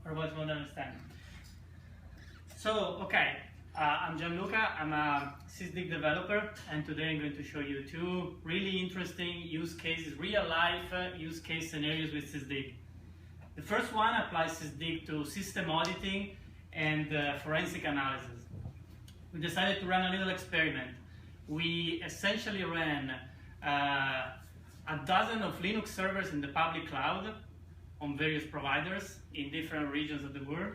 robots won't understand. So, okay, I'm Gianluca, I'm a Sysdig developer, and today I'm going to show you two really interesting use cases, real-life use case scenarios with Sysdig. The first one applies Sysdig to system auditing and forensic analysis. We decided to run a little experiment. We essentially ran a dozen of Linux servers in the public cloud on various providers in different regions of the world.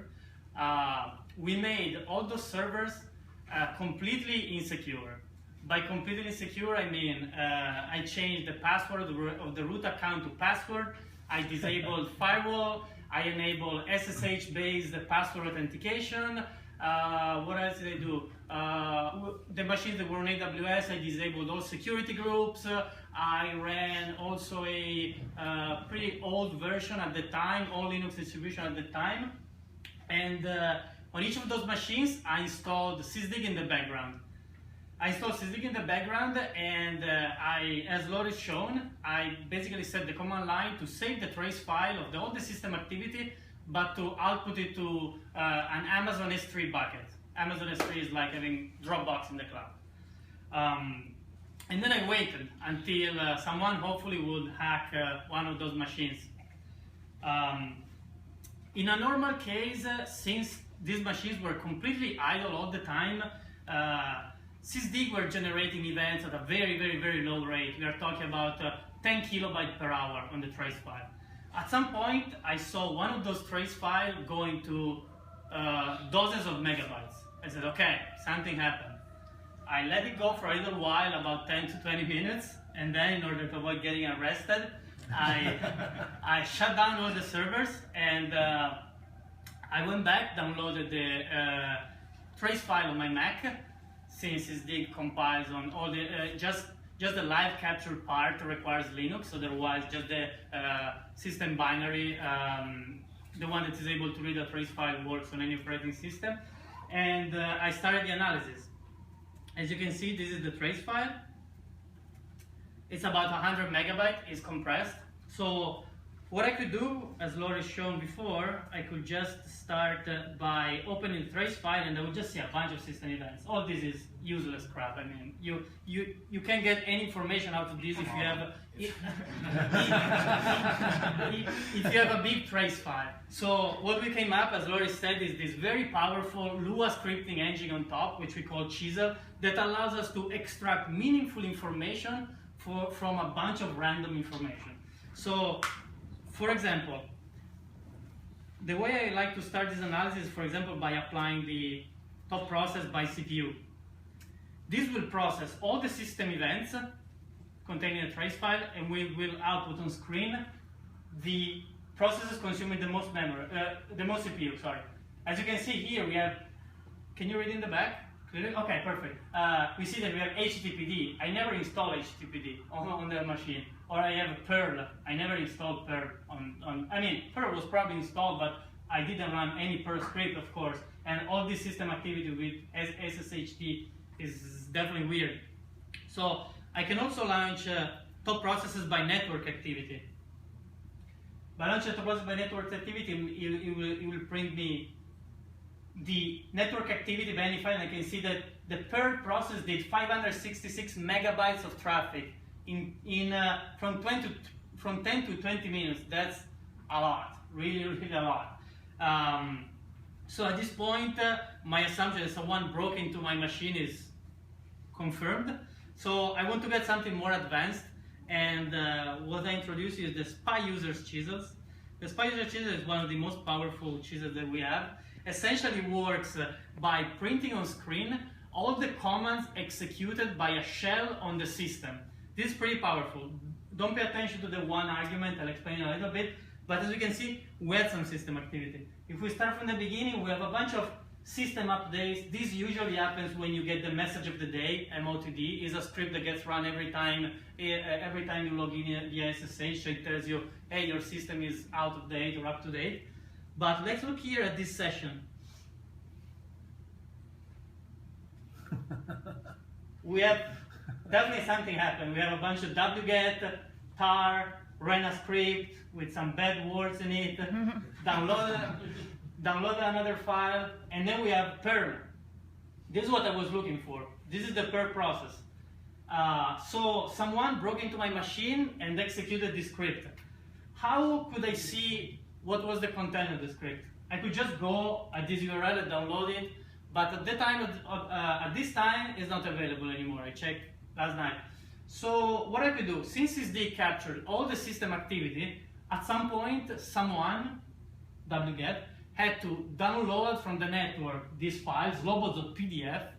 We made all those servers completely insecure. By completely insecure, I mean I changed the password of the root account to password. I disabled firewall. I enabled SSH-based password authentication. What else did I do? The machines that were on AWS, I disabled all security groups. I ran also a pretty old version at the time, all Linux distribution at the time. And on each of those machines, I installed Sysdig in the background. I installed Sysdig in the background, and as Loris shown, I basically set the command line to save the trace file of all the system activity, but to output it to an Amazon S3 bucket. Amazon S3 is like having Dropbox in the cloud. And then I waited until someone hopefully would hack one of those machines. In a normal case, since these machines were completely idle all the time, Sysdig were generating events at a very, very, very low rate. We are talking about 10 kilobytes per hour on the trace file. At some point, I saw one of those trace files going to dozens of megabytes. I said, okay, something happened. I let it go for a little while, about 10 to 20 minutes, and then in order to avoid getting arrested, I shut down all the servers, and I went back, downloaded the trace file on my Mac, since Sysdig compiles on all the, just the live capture part requires Linux, so otherwise just the system binary, the one that is able to read a trace file works on any operating system. And I started the analysis. As you can see, this is the trace file. It's about 100 megabytes, it's compressed. So what I could do, as Loris shown before, I could just start by opening the trace file, and I would just see a bunch of system events. All this is useless crap. I mean, you can't get any information out of this if you have if you have a big trace file. So what we came up, as Loris said, is this very powerful Lua scripting engine on top, which we call Chisel, that allows us to extract meaningful information from a bunch of random information. So, for example, the way I like to start this analysis is, for example, by applying the top process by CPU. This will process all the system events containing a trace file, and we will output on screen the processes consuming the most memory, the most CPU. Sorry. As you can see here, we have. Can you read in the back? Okay, perfect. We see that we have HTTPD. I never installed HTTPD on the machine. Or I have perl. I never installed perl I mean, perl was probably installed, but I didn't run any perl script, of course. And all this system activity with SSHD is definitely weird. So I can also launch top processes by network activity. By launching top process by network activity, it will bring me the network activity by any file, and I can see that the perl process did 566 megabytes of traffic from 10 to 20 minutes. That's a lot, really, really a lot. So at this point, my assumption that someone broke into my machine is confirmed. So I want to get something more advanced, and what I introduce is the spy users chisels. The spy user chisel is one of the most powerful chisels that we have. Essentially works by printing on screen all the commands executed by a shell on the system. This is pretty powerful. Don't pay attention to the one argument, I'll explain a little bit, but as you can see, we had some system activity. If we start from the beginning, we have a bunch of system updates. This usually happens when you get the message of the day. MOTD is a script that gets run every time you log in via SSH, so it tells you, hey, your system is out of date or up to date. But let's look here at this session. We have definitely something happened. We have a bunch of wget, tar, ran a script with some bad words in it, downloaded downloaded another file, and then we have perl. This is what I was looking for. This is the perl process. So someone broke into my machine and executed this script. How could I see what was the content of the script? I could just go at this URL and download it, but at this time it's not available anymore. I checked last night. So what I could do, since Sysdig captured all the system activity, at some point someone, wget, had to download from the network this file, sloboz.pdf,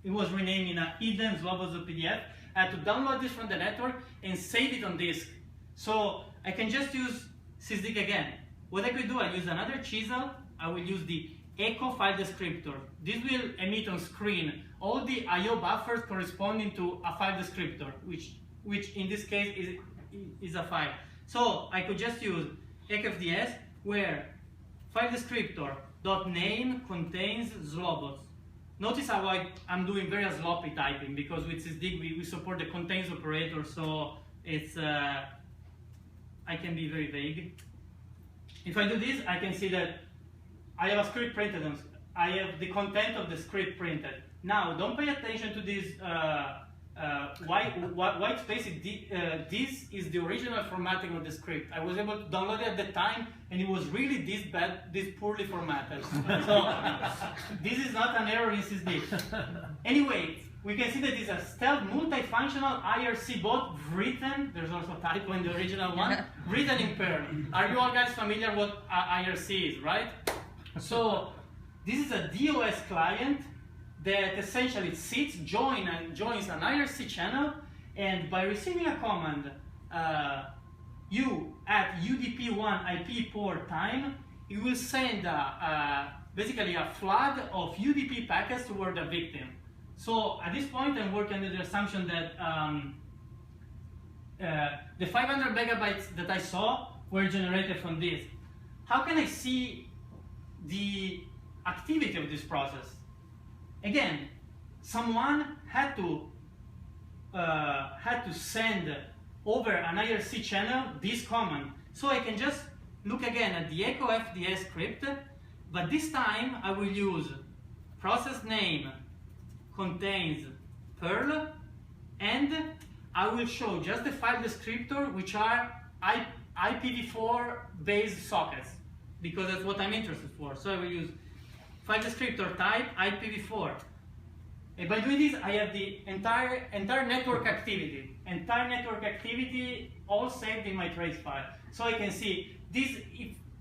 it was renamed in a hidden sloboz.pdf. I had to download this from the network and save it on disk. So I can just use Sysdig again. What I could do, I use another chisel. I will use the echo file descriptor. This will emit on screen all the I/O buffers corresponding to a file descriptor, which in this case is a file. So I could just use echo_fds, where file descriptor .name contains sloboz. Notice how I'm doing very sloppy typing, because with Sysdig we support the contains operator, so it's I can be very vague. If I do this, I can see that I have a script printed. I have the content of the script printed. Now, don't pay attention to this white space. This is the original formatting of the script. I was able to download it at the time, and it was really this bad, this poorly formatted. So this is not an error in Sysdig. Anyway, we can see that it's a stealth multifunctional IRC bot written. There's also a typo in the original one. Written in Perl. Are you all guys familiar what IRC is, right? So this is a DOS client that essentially sits, joins an IRC channel, and by receiving a command, at UDP1 IP port time, it will send basically a flood of UDP packets toward the victim. So at this point, I'm working under the assumption that the 500 megabytes that I saw were generated from this. How can I see the activity of this process? Again, someone had to send over an IRC channel this command. So I can just look again at the echo fds script, but this time I will use process name contains perl, and I will show just the file descriptor, which are IPv4 based sockets, because that's what I'm interested for. So I will use file descriptor type IPv4. And by doing this, I have the entire network activity. Entire network activity all saved in my trace file. So I can see this.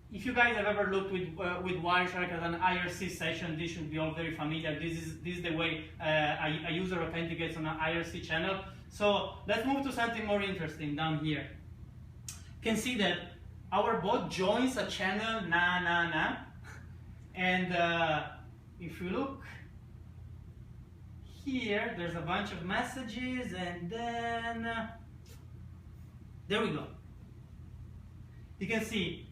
If you guys have ever looked with Wireshark at an IRC session, this should be all very familiar. This is the way a user authenticates on an IRC channel. So let's move to something more interesting down here. You can see that our bot joins a channel and if you look here, there's a bunch of messages, and then there we go. You can see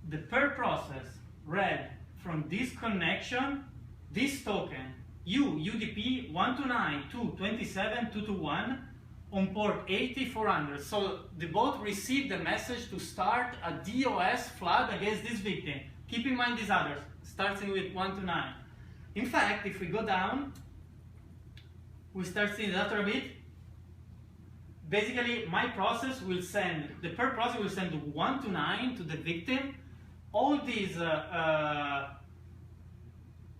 the per process read from this connection this token UDP 129.227.221 on port 8400. So the bot received the message to start a DOS flood against this victim. Keep in mind these others, starting with 129. In fact, if we go down, we start seeing that a bit. Basically, my process will send, the per process will send 129 to the victim. All these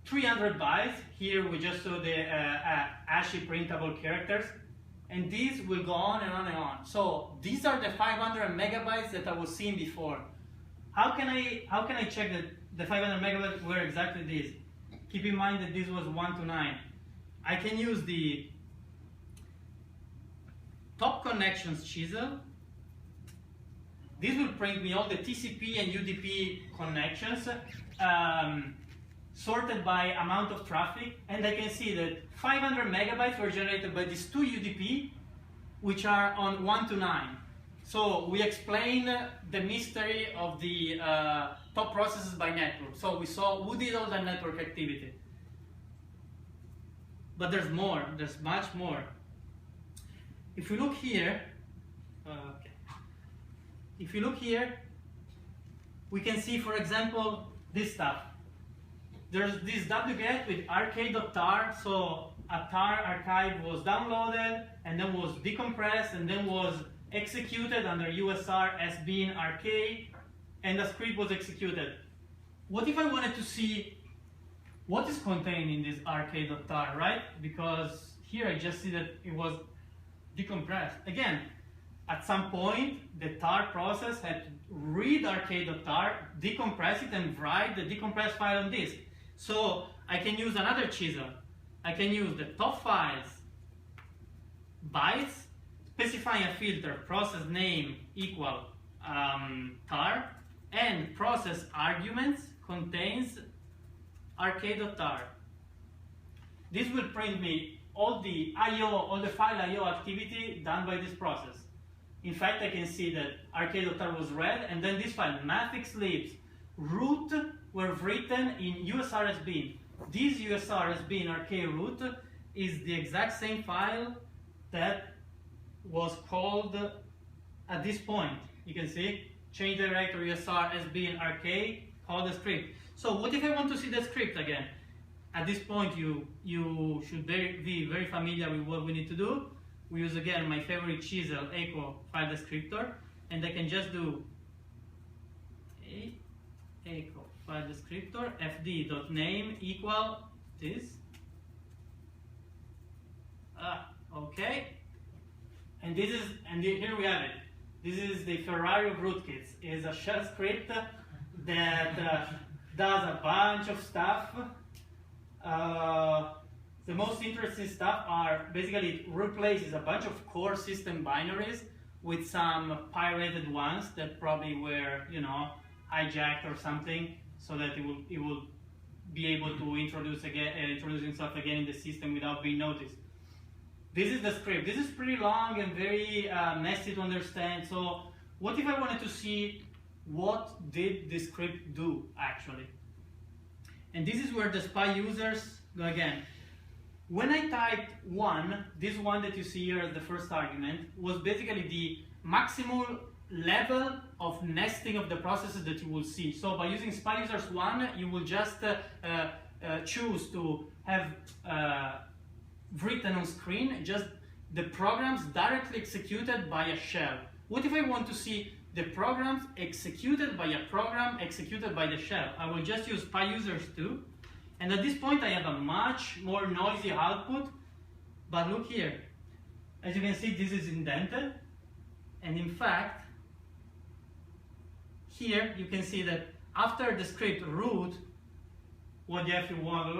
300 bytes, here we just saw the ASCII printable characters, and these will go on and on and on. So these are the 500 megabytes that I was seeing before. How can I check that the 500 megabytes were exactly this? Keep in mind that this was 129. I can use the top connections chisel. This will print me all the TCP and UDP connections sorted by amount of traffic, and I can see that 500 megabytes were generated by these two UDP, which are on 129. So we explain the mystery of the top processes by network. So we saw who did all the network activity. But there's more, there's much more. If we look here, if you look here, we can see, for example, this stuff. There's this wget with rk.tar, so a tar archive was downloaded and then was decompressed and then was executed under usr sbin rk, and the script was executed. What if I wanted to see what is contained in this rk.tar, right? Because here I just see that it was decompressed. Again, at some point, the tar process had to read rk.tar, decompress it, and write the decompressed file on disk. So I can use another chisel. I can use the top files bytes, specifying a filter process name equal tar, and process arguments contains rk.tar. This will print me all the I/O, all the file I/O activity done by this process. In fact, I can see that rk.tar was read, and then this file, mathixlibs root, were written in usr sbin. This usr sbin rk root is the exact same file that was called at this point. You can see, change directory usr sbin rk, call the script. So what if I want to see the script again? At this point, you should be very familiar with what we need to do. We use again my favorite chisel, echo file descriptor, and I can just do echo file descriptor fd.name equal this. Okay, and this is, and here we have it. This is the Ferrari of rootkits. It is a shell script that does a bunch of stuff. The most interesting stuff are basically it replaces a bunch of core system binaries with some pirated ones that probably were, you know, hijacked or something, so that it will be able to introduce itself again in the system without being noticed. This is the script. This is pretty long and very messy to understand. So what if I wanted to see what did the script do actually? And this is where the spy users go again. When I typed 1, this one that you see here as the first argument was basically the maximal level of nesting of the processes that you will see. So by using spy users 1, you will just choose to have written on screen just the programs directly executed by a shell. What if I want to see the programs executed by a program executed by the shell? I will just use spy users 2. And at this point, I have a much more noisy output. But look here. As you can see, this is indented. And in fact, here you can see that after the script root, what you have to want,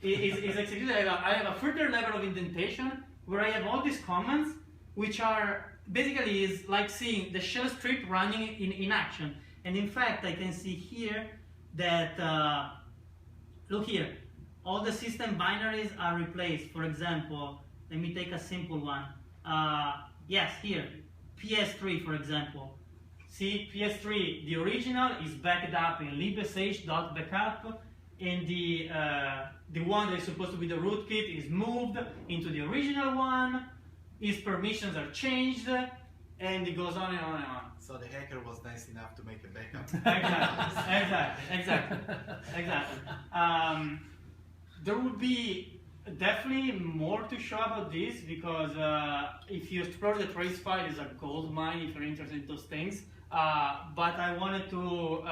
is executed, I have a further level of indentation where I have all these comments, which are basically is like seeing the shell script running in action. And in fact, I can see here that look here, all the system binaries are replaced. For example, let me take a simple one. Yes, here, PS3, for example. See, PS3, the original is backed up in libsh.backup, and the one that is supposed to be the rootkit is moved into the original one. Its permissions are changed, and it goes on and on and on. So the hacker was nice enough to make a backup. Exactly. There would be definitely more to show about this, because if you explore the trace file, it's a gold mine if you're interested in those things. But I wanted to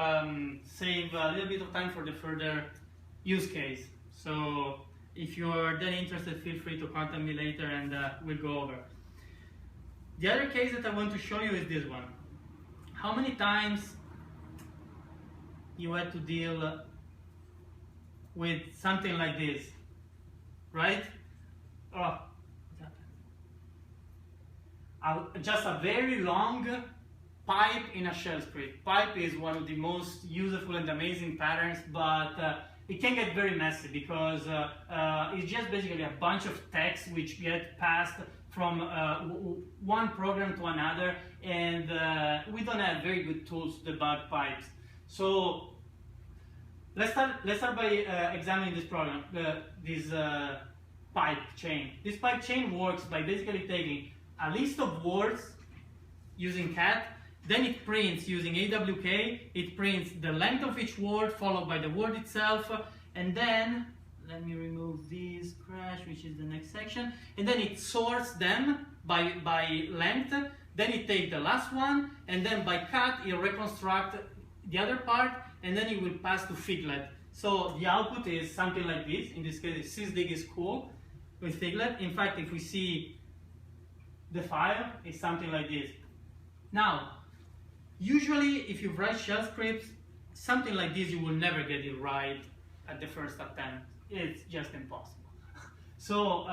save a little bit of time for the further use case. So if you're then interested, feel free to contact me later and we'll go over. The other case that I want to show you is this one. How many times you had to deal with something like this, right? Oh, just a very long pipe in a shell script. Pipe is one of the most useful and amazing patterns, but it can get very messy because it's just basically a bunch of text which get passed from one program to another, and we don't have very good tools to debug pipes. So let's start by examining this program, this pipe chain. This pipe chain works by basically taking a list of words using cat Then it prints using awk, it prints the length of each word followed by the word itself, and then, let me remove this crash, which is the next section, and then it sorts them by length, then it takes the last one, and then by cut it reconstructs the other part, and then it will pass to Figlet. So the output is something like this. In this case, Sysdig is cool with Figlet. In fact, if we see the file, it's something like this. Now, usually if you write shell scripts, something like this you will never get it right at the first attempt. It's just impossible. So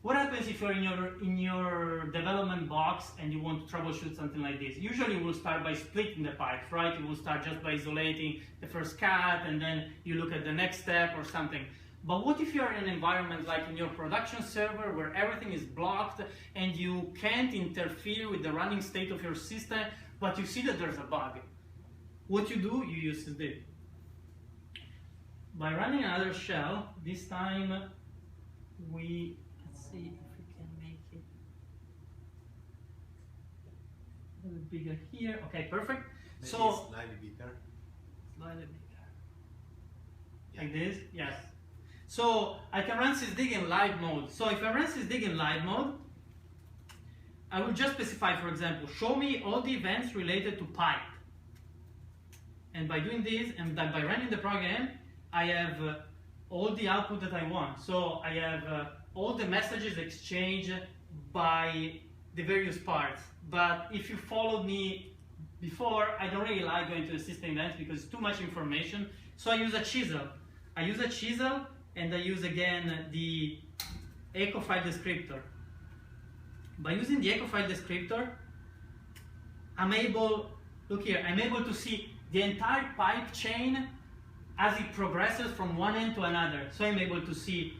what happens if you're in your development box and you want to troubleshoot something like this? Usually you will start by splitting the pipes, right? You will start just by isolating the first cut, and then you look at the next step or something. But what if you're in an environment like in your production server where everything is blocked and you can't interfere with the running state of your system, but you see that there's a bug? What you do, you use Sysdig. By running another shell, this time let's see if we can make it a little bigger here. Okay, perfect. Maybe So slightly bigger. Slightly bigger. Yeah. Like this? Yes. So I can run Sysdig in live mode. So if I run Sysdig in live mode, I will just specify, for example, show me all the events related to pipe. And by doing this, and by running the program, I have all the output that I want. So I have all the messages exchanged by the various parts. But if you followed me before, I don't really like going to the system events because it's too much information. So I use a chisel. I use a chisel, and I use again the echo file descriptor. By using the echo file descriptor, I'm able to see the entire pipe chain as it progresses from one end to another. So I'm able to see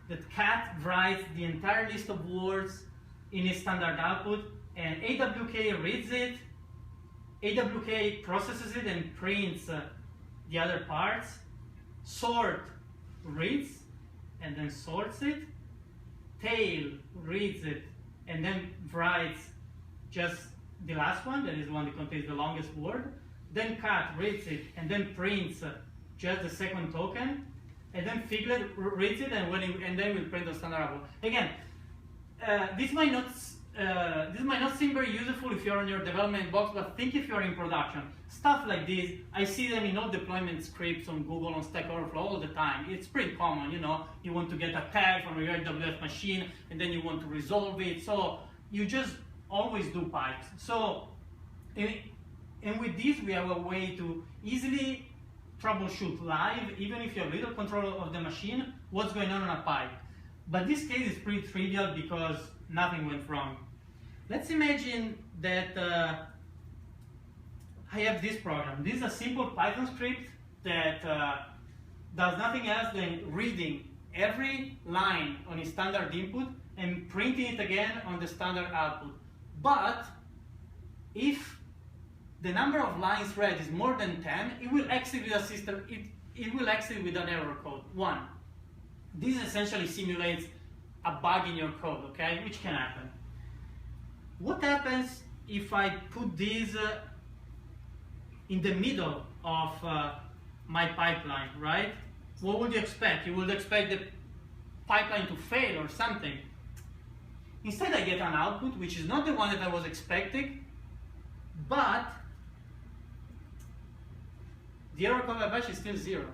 that cat writes the entire list of words in its standard output, and awk reads it, awk processes it and prints the other parts, sort reads and then sorts it, tail reads it and then writes just the last one, that is the one that contains the longest word, then cat reads it and then prints just the second token, and then Figlet reads it and then will print the standard output. Again, this might not seem very useful if you're on your development box, but think if you're in production. Stuff like this, I see them in all deployment scripts on Google, on Stack Overflow all the time. It's pretty common, you know. You want to get a tag from your AWS machine, and then you want to resolve it. So you just always do pipes. So, and with this, we have a way to easily troubleshoot live, even if you have little control of the machine, what's going on a pipe. But this case is pretty trivial because nothing went wrong. Let's imagine that I have this program. This is a simple Python script that does nothing else than reading every line on its standard input and printing it again on the standard output. But if the number of lines read is more than 10, it will exit with a system. It will exit with an error code 1. This essentially simulates a bug in your code, okay, which can happen. What happens if I put this in the middle of my pipeline, right? What would you expect? You would expect the pipeline to fail or something. Instead, I get an output which is not the one that I was expecting, but the error code by bash is still 0.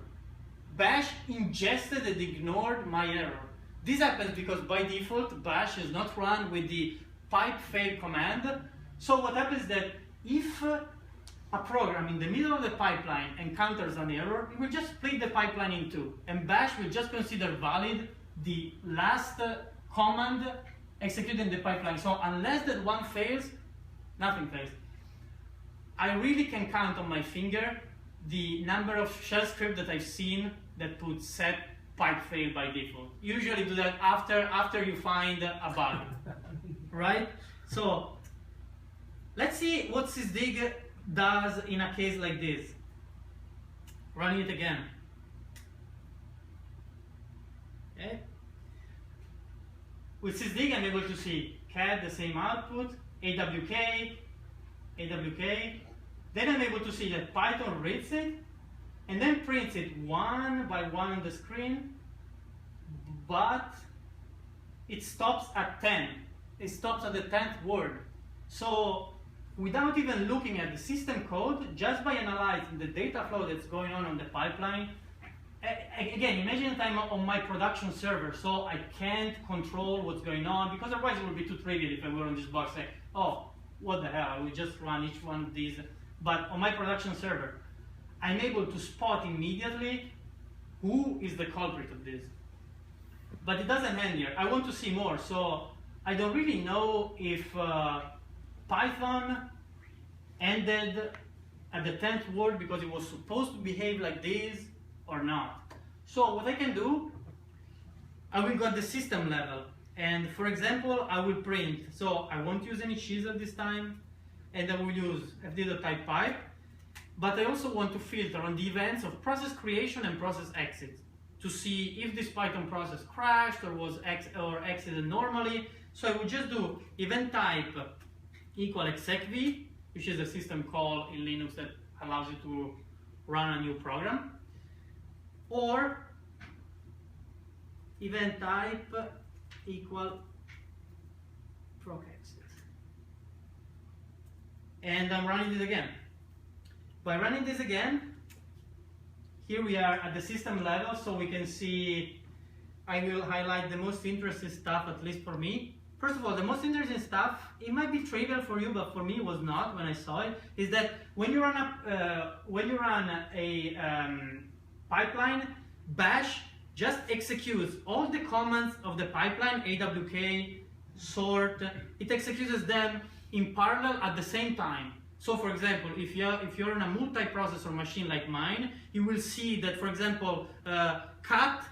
Bash ingested and ignored my error. This happens because by default, bash is not run with the pipe fail command. So what happens is that if a program in the middle of the pipeline encounters an error, it will just split the pipeline in two, and bash will just consider valid the last command executed in the pipeline. So unless that one fails, nothing fails. I really can count on my finger the number of shell scripts that I've seen that put set pipe fail by default. Usually do that after you find a bug, right? So let's see what Sysdig does in a case like this. Running it again. Okay. With Sysdig, I'm able to see cat, the same output, awk, awk. Then I'm able to see that Python reads it and then prints it one by one on the screen, but it stops at 10. It stops at the 10th word. So without even looking at the system code, just by analyzing the data flow that's going on the pipeline, again, imagine that I'm on my production server, so I can't control what's going on, because otherwise it would be too trivial if I were on this box saying, oh, what the hell, I will just run each one of these. But on my production server, I'm able to spot immediately who is the culprit of this. But it doesn't end here. I want to see more, so I don't really know if Python ended at the 10th word because it was supposed to behave like this or not. So what I can do, I will go at the system level. And for example, I will print, so I won't use any chisel this time, and I will use fd.type pipe, but I also want to filter on the events of process creation and process exit to see if this Python process crashed or was exited normally. So I will just do event type equal execv, which is a system call in Linux that allows you to run a new program, or event type equal proc exit. And I'm running this again. By running this again, here we are at the system level, so we can see, I will highlight the most interesting stuff, at least for me. First of all, the most interesting stuff, it might be trivial for you, but for me it was not when I saw it, is that when you run a pipeline, bash just executes all the commands of the pipeline, awk, sort, it executes them in parallel at the same time. So for example, if you're on a multi-processor machine like mine, you will see that, for example, cat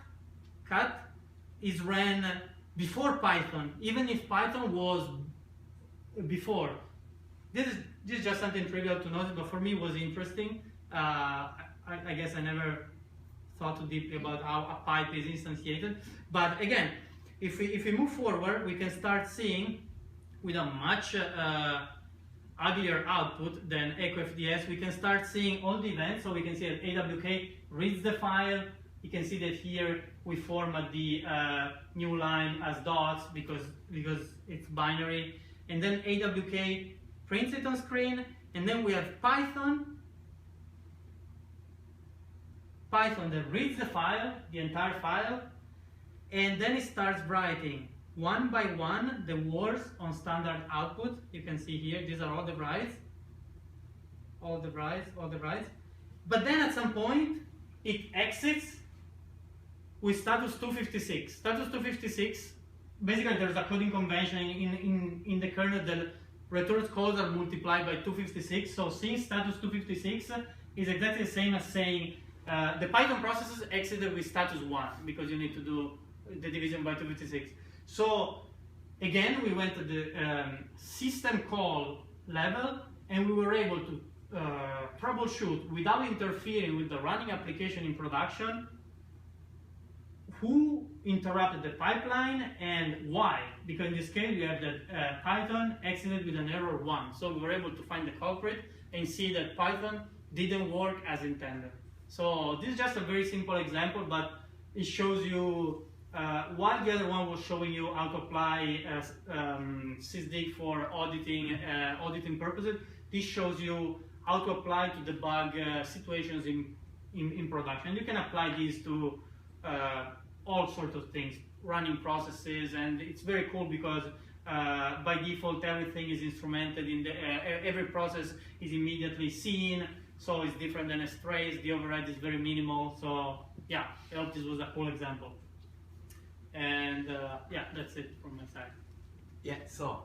is ran before Python, even if Python was before. This is just something trivial to notice, but for me it was interesting. I guess I never thought too deeply about how a pipe is instantiated. But again, if we move forward, we can start seeing with a much uglier output than ecofds. We can start seeing all the events, so we can see that awk reads the file. You can see that here we format the new line as dots because it's binary, and then awk prints it on screen, and then we have Python that reads the file, the entire file, and then it starts writing one by one the words on standard output. You can see here, these are all the writes, all the writes. But then at some point, it exits with status 256. Status 256, basically there's a coding convention in the kernel that returns codes are multiplied by 256. So seeing status 256 is exactly the same as saying the Python processes exited with status 1, because you need to do the division by 256. So again, we went to the system call level, and we were able to troubleshoot without interfering with the running application in production who interrupted the pipeline and why. Because in this case, we have that Python exited with an error 1. So we were able to find the culprit and see that Python didn't work as intended. So this is just a very simple example, but it shows you, while the other one was showing you how to apply Sysdig for auditing purposes, this shows you how to apply to debug situations in production. You can apply these to all sorts of things, running processes, and it's very cool because by default everything is instrumented in the every process is immediately seen, so it's different than a trace. The override is very minimal. So yeah, I hope this was a cool example. And yeah, that's it from my side. Yeah, so